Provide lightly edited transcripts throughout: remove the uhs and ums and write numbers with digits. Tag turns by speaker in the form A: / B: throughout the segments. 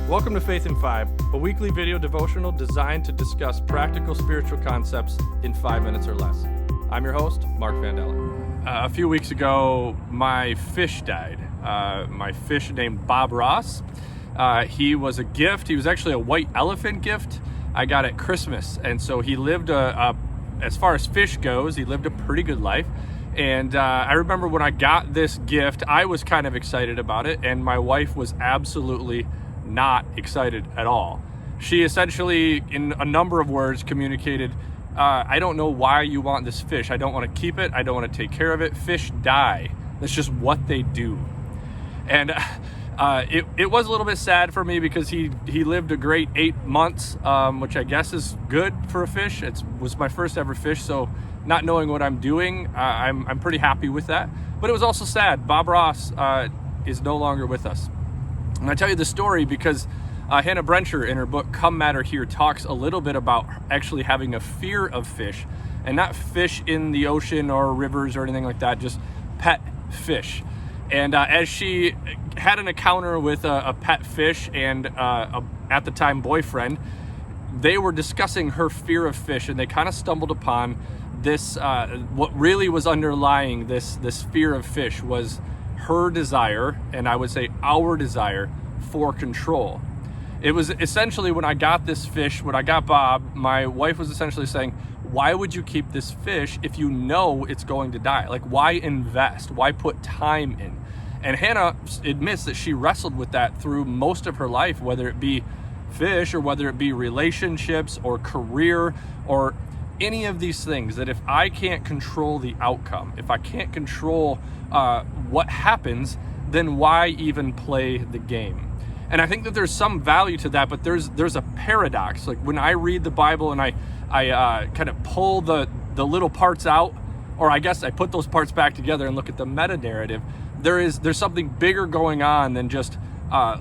A: Welcome to Faith in 5, a weekly video devotional designed to discuss practical spiritual concepts in 5 minutes or less. I'm your host, Mark Vandella. A few weeks ago, my fish died. My fish named Bob Ross. He was a gift. He was actually a white elephant gift I got at Christmas. And so he lived, as far as fish goes, he lived a pretty good life. And I remember when I got this gift, I was kind of excited about it, and my wife was absolutely not excited at all. She essentially, in a number of words, communicated, I don't know why you want this fish. I don't want to keep it. I don't want to take care of it. Fish die. That's just what they do. And it was a little bit sad for me because he lived a great 8 months, which I guess is good for a fish. It was my first ever fish, so not knowing what I'm doing, I'm pretty happy with that. But it was also sad. Bob Ross is no longer with us. And I tell you the story because Hannah Brencher, in her book Come Matter Here, talks a little bit about actually having a fear of fish, and not fish in the ocean or rivers or anything like that, just pet fish. And as she had an encounter with a pet fish and at the time boyfriend, they were discussing her fear of fish, and they kind of stumbled upon this, what really was underlying this fear of fish was her desire, and I would say our desire, for control. It was essentially, when I got this fish, when I got Bob, my wife was essentially saying, why would you keep this fish if you know it's going to die? Like, why invest? Why put time in? And Hannah admits that she wrestled with that through most of her life, whether it be fish or whether it be relationships or career or any of these things, that if I can't control the outcome, if I can't control what happens, then why even play the game? And I think that there's some value to that, but there's a paradox. Like when I read the Bible and I kind of pull the little parts out, or I guess I put those parts back together and look at the meta narrative, there's something bigger going on than just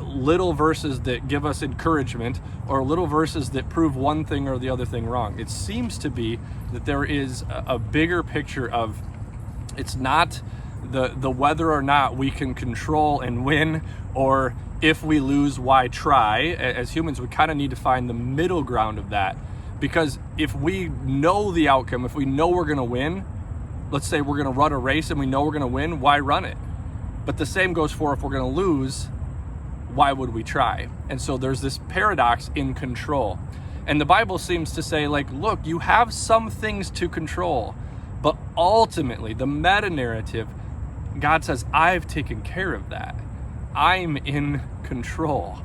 A: little verses that give us encouragement or little verses that prove one thing or the other thing wrong. It seems to be that there is a bigger picture of, it's not the whether or not we can control and win, or if we lose, why try. As humans, we kind of need to find the middle ground of that, because if we know the outcome, if we know we're going to win, let's say we're going to run a race and we know we're going to win, why run it? But the same goes for if we're going to lose, why would we try? And so there's this paradox in control. And the Bible seems to say, like, look, you have some things to control, but ultimately the meta narrative, God says, I've taken care of that. I'm in control.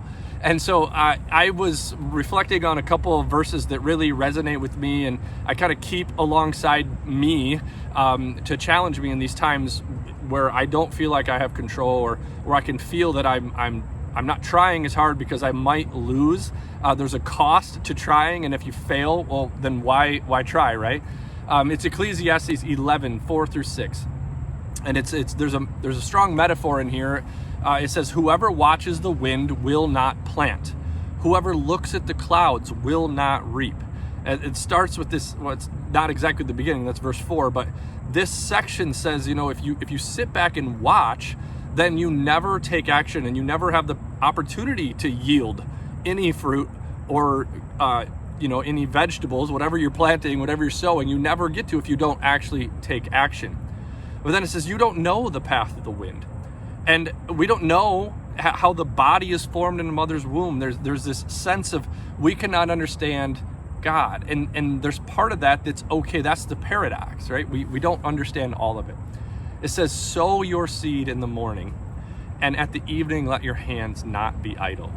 A: And so I was reflecting on a couple of verses that really resonate with me, and I kind of keep alongside me to challenge me in these times where I don't feel like I have control, or where I can feel that I'm not trying as hard because I might lose. There's a cost to trying, and if you fail, well, then why try, right? It's Ecclesiastes 11, 4-6. And there's a strong metaphor in here. It says, whoever watches the wind will not plant. Whoever looks at the clouds will not reap. It starts with this, well, it's not exactly the beginning, that's verse 4, but this section says, if you sit back and watch, then you never take action and you never have the opportunity to yield any fruit or any vegetables, whatever you're planting, whatever you're sowing, you never get to if you don't actually take action. But then it says you don't know the path of the wind, and we don't know how the body is formed in a mother's womb. There's this sense of we cannot understand God, and there's part of that that's okay. That's the paradox, right? We don't understand all of it. It says, sow your seed in the morning, and at the evening let your hands not be idle.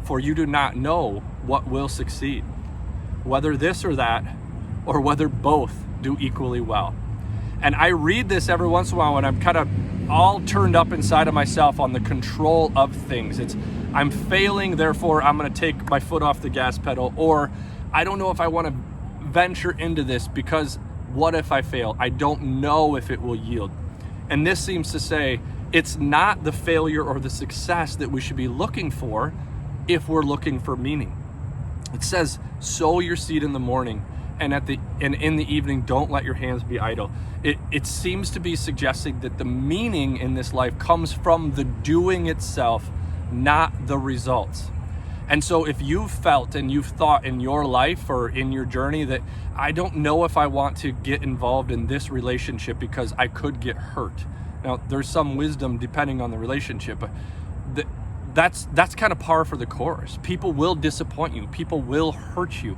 A: For you do not know what will succeed, whether this or that, or whether both do equally well. And I read this every once in a while when I'm kind of all turned up inside of myself on the control of things. I'm failing, therefore I'm going to take my foot off the gas pedal, or I don't know if I want to venture into this because what if I fail? I don't know if it will yield. And this seems to say it's not the failure or the success that we should be looking for if we're looking for meaning. It says, sow your seed in the morning, and in the evening, don't let your hands be idle. It seems to be suggesting that the meaning in this life comes from the doing itself, not the results. And so if you've felt and you've thought in your life or in your journey that I don't know if I want to get involved in this relationship because I could get hurt. Now, there's some wisdom depending on the relationship, but that's kind of par for the course. People will disappoint you. People will hurt you.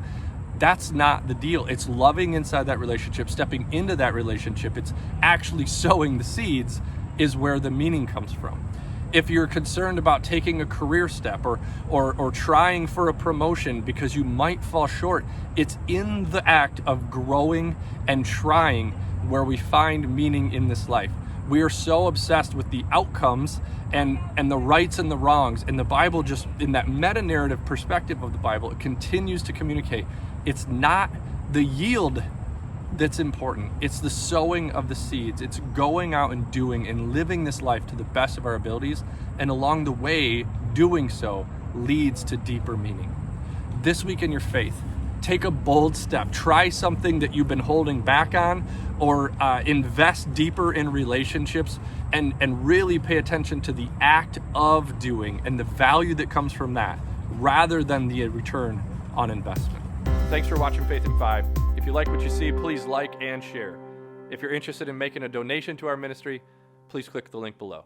A: That's not the deal. It's loving inside that relationship, stepping into that relationship. It's actually sowing the seeds is where the meaning comes from. If you're concerned about taking a career step or trying for a promotion because you might fall short, it's in the act of growing and trying where we find meaning in this life. We are so obsessed with the outcomes and the rights and the wrongs. And the Bible, just in that meta-narrative perspective of the Bible, it continues to communicate. It's not the yield that's important. It's the sowing of the seeds. It's going out and doing and living this life to the best of our abilities. And along the way, doing so leads to deeper meaning. This week in your faith, take a bold step. Try something that you've been holding back on, or invest deeper in relationships and really pay attention to the act of doing and the value that comes from that rather than the return on investment. Thanks for watching Faith in 5. If you like what you see, please like and share. If you're interested in making a donation to our ministry, please click the link below.